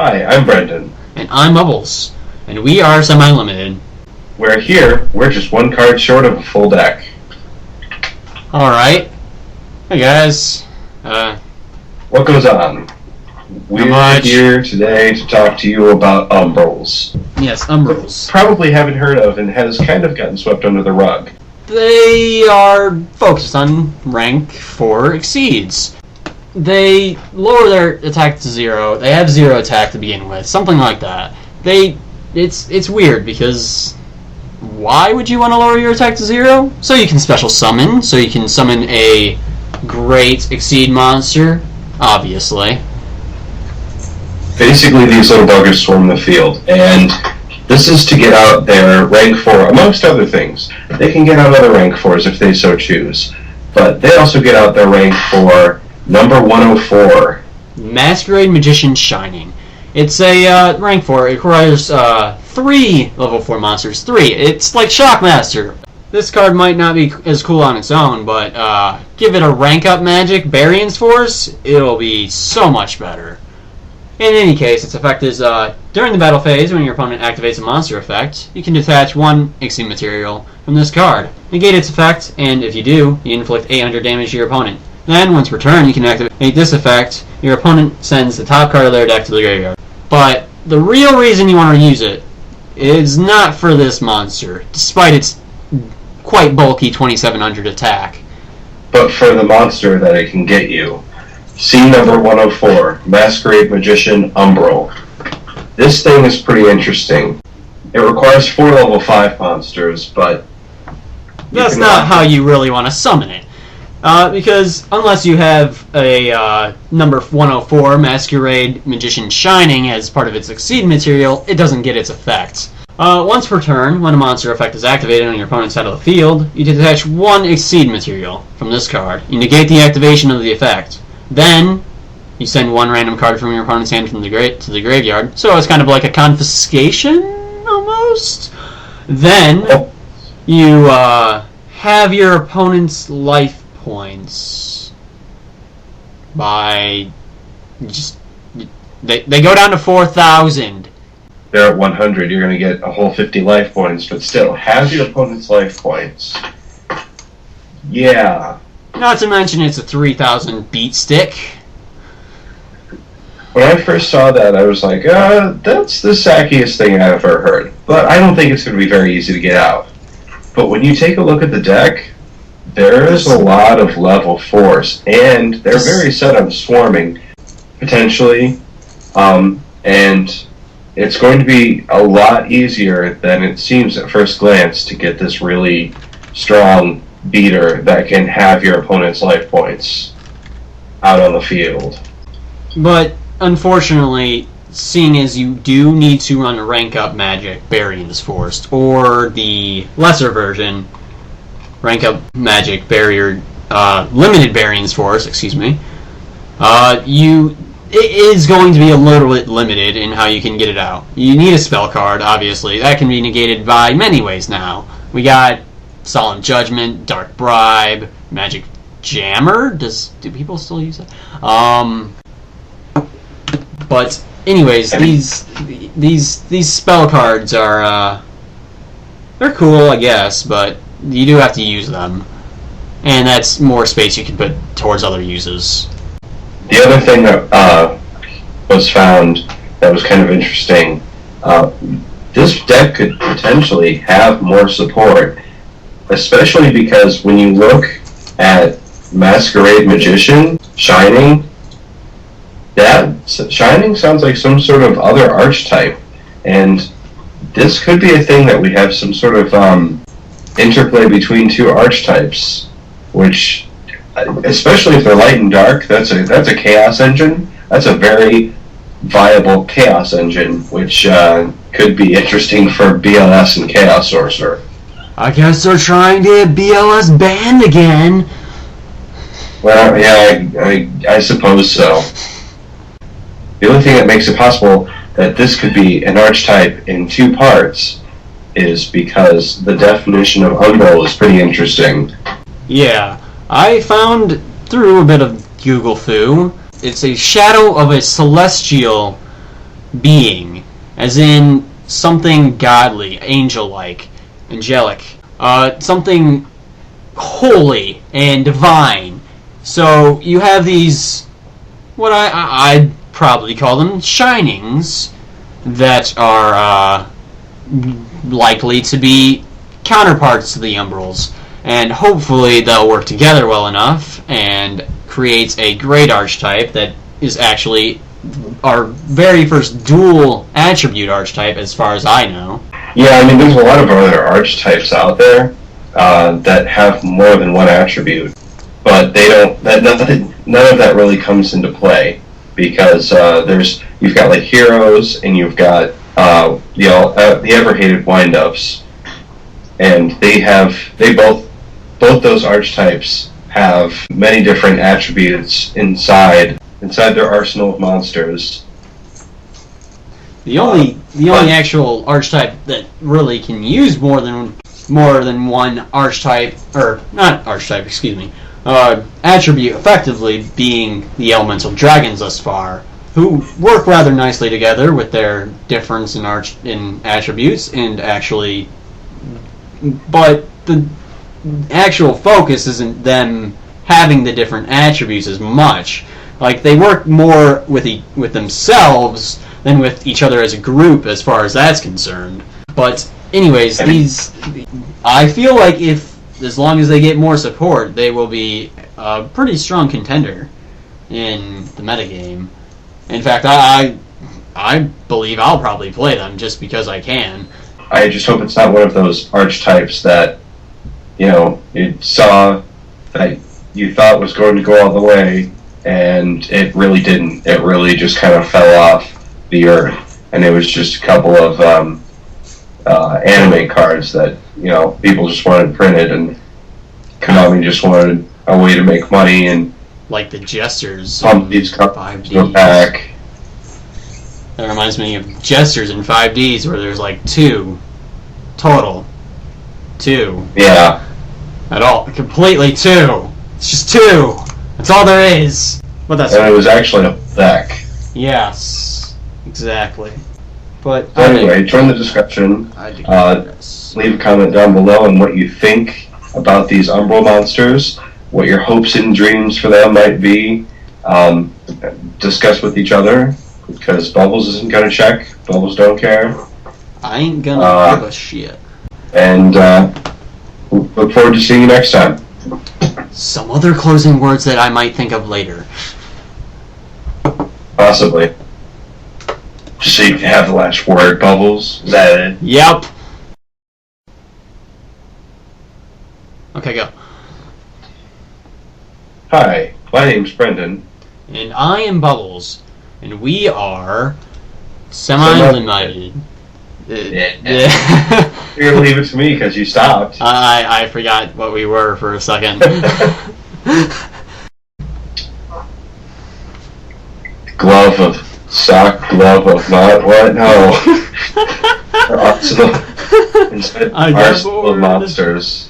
Hi, I'm Brendan. And I'm Bubbles. And we are semi-limited. We're here. We're just one card short of a full deck. Alright. Hey guys. What goes on? We're here today to talk to you about UMBRALS. Yes, UMBRALS. Probably haven't heard of and has kind of gotten swept under the rug. They are focused on rank 4 exceeds. They lower their attack to 0. They have 0 attack to begin with. Something like that. It's weird because why would you want to lower your attack to 0? So you can special summon. So you can summon a great exceed monster, obviously. Basically, these little buggers swarm the field, and this is to get out their rank 4, amongst other things. They can get out other rank 4s if they so choose, but they also get out their rank 4, number 104. Masquerade Magician Shining. It's a rank 4. It requires 3 level 4 monsters. 3. It's like Shockmaster. This card might not be as cool on its own, but give it a rank up magic, Burying's Force, it'll be so much better. In any case, its effect is, during the battle phase, when your opponent activates a monster effect, you can detach 1 Exceed material from this card. Negate its effect, and if you do, you inflict 800 damage to your opponent. Then, once per turn, you can activate this effect. Your opponent sends the top card of their deck to the graveyard. But the real reason you want to use it is not for this monster, despite its quite bulky 2700 attack. But for the monster that it can get you. See number 104, Masquerade Magician Umbral. This thing is pretty interesting. It requires 4 level 5 monsters, but that's not how you really want to summon it. Because unless you have a number 104, Masquerade Magician Shining, as part of its Exceed material, it doesn't get its effect. Once per turn, when a monster effect is activated on your opponent's side of the field, you detach 1 Exceed material from this card. You negate the activation of the effect. Then, you send 1 random card from your opponent's hand from the to the graveyard. So it's kind of like a confiscation, almost. Then, you have your opponent's life points by just they go down to 4,000. They're at 100. You're going to get a whole 50 life points, but still, have your opponent's life points. Yeah. Not to mention it's a 3,000 beat stick. When I first saw that, I was like, that's the sackiest thing I've ever heard. But I don't think it's going to be very easy to get out. But when you take a look at the deck, there is a lot of level 4s, and they're very set on swarming, potentially, and it's going to be a lot easier than it seems at first glance to get this really strong beater that can have your opponent's life points out on the field. But unfortunately, seeing as you do need to run a rank up magic, Burying's Force, or the lesser version, rank up magic barrier, limited Burying's Force, excuse me, it is going to be a little bit limited in how you can get it out. You need a spell card, obviously. That can be negated by many ways now. We got Solemn Judgment, Dark Bribe, Magic Jammer. Do people still use it? But anyways, these spell cards are they're cool, I guess, but you do have to use them, and that's more space you can put towards other uses. The other thing that was found that was kind of interesting, this deck could potentially have more support. Especially because when you look at Masquerade Magician Shining, that Shining sounds like some sort of other archetype, and this could be a thing that we have some sort of interplay between 2 archetypes, which, especially if they're light and dark, that's a chaos engine. That's a very viable chaos engine, which could be interesting for BLS and Chaos Sorcerer. I guess they're trying to get BLS banned again. Well, yeah, I suppose so. The only thing that makes it possible that this could be an archetype in 2 parts is because the definition of Umbral is pretty interesting. Yeah, I found through a bit of Google Foo, it's a shadow of a celestial being, as in something godly, angel-like, angelic, something holy and divine. So you have these, what I'd probably call them shinings, that are likely to be counterparts to the Umbrals, and hopefully they'll work together well enough and create a great archetype that is actually our very first dual attribute archetype, as far as I know. Yeah, I mean, there's a lot of other archetypes out there that have more than one attribute, but they don't. None of that really comes into play because you've got like heroes and you've got the ever-hated wind-ups, and both those archetypes have many different attributes inside their arsenal of monsters. The only actual archetype that really can use more than one archetype, or not archetype, excuse me, attribute effectively being the elemental dragons thus far, who work rather nicely together with their difference in attributes, and actually, but the actual focus isn't them having the different attributes as much. Like, they work more with themselves than with each other as a group, as far as that's concerned. But anyways, I feel like as long as they get more support, they will be a pretty strong contender in the metagame. In fact, I believe I'll probably play them just because I can. I just hope it's not one of those archetypes that, you saw that you thought was going to go all the way, and it really didn't. It really just kind of fell off the earth, and it was just a couple of anime cards that people just wanted printed, and Konami just wanted a way to make money and like the Jesters. Pump these cards go back. That reminds me of Jesters in 5Ds, where there's like 2 total. 2. Yeah. At all, completely 2. It's just 2. That's all there is. But that's. And it was actually a deck. Yes, exactly. But so anyway, join the discussion. Leave a comment down below on what you think about these Umbral monsters, what your hopes and dreams for them might be. Discuss with each other, because Bubbles isn't gonna check. Bubbles don't care. I ain't gonna give a shit. And look forward to seeing you next time. Some other closing words that I might think of later. Possibly. Just so you can have the last word, Bubbles. Is that it? Yep. Okay, go. Hi, my name's Brendan. And I am Bubbles. And we are semi-limited. Yeah. You're gonna leave it to me because you stopped. I forgot what we were for a second. Glove of not what? No. Arsenal. Instead, arsenal of monsters.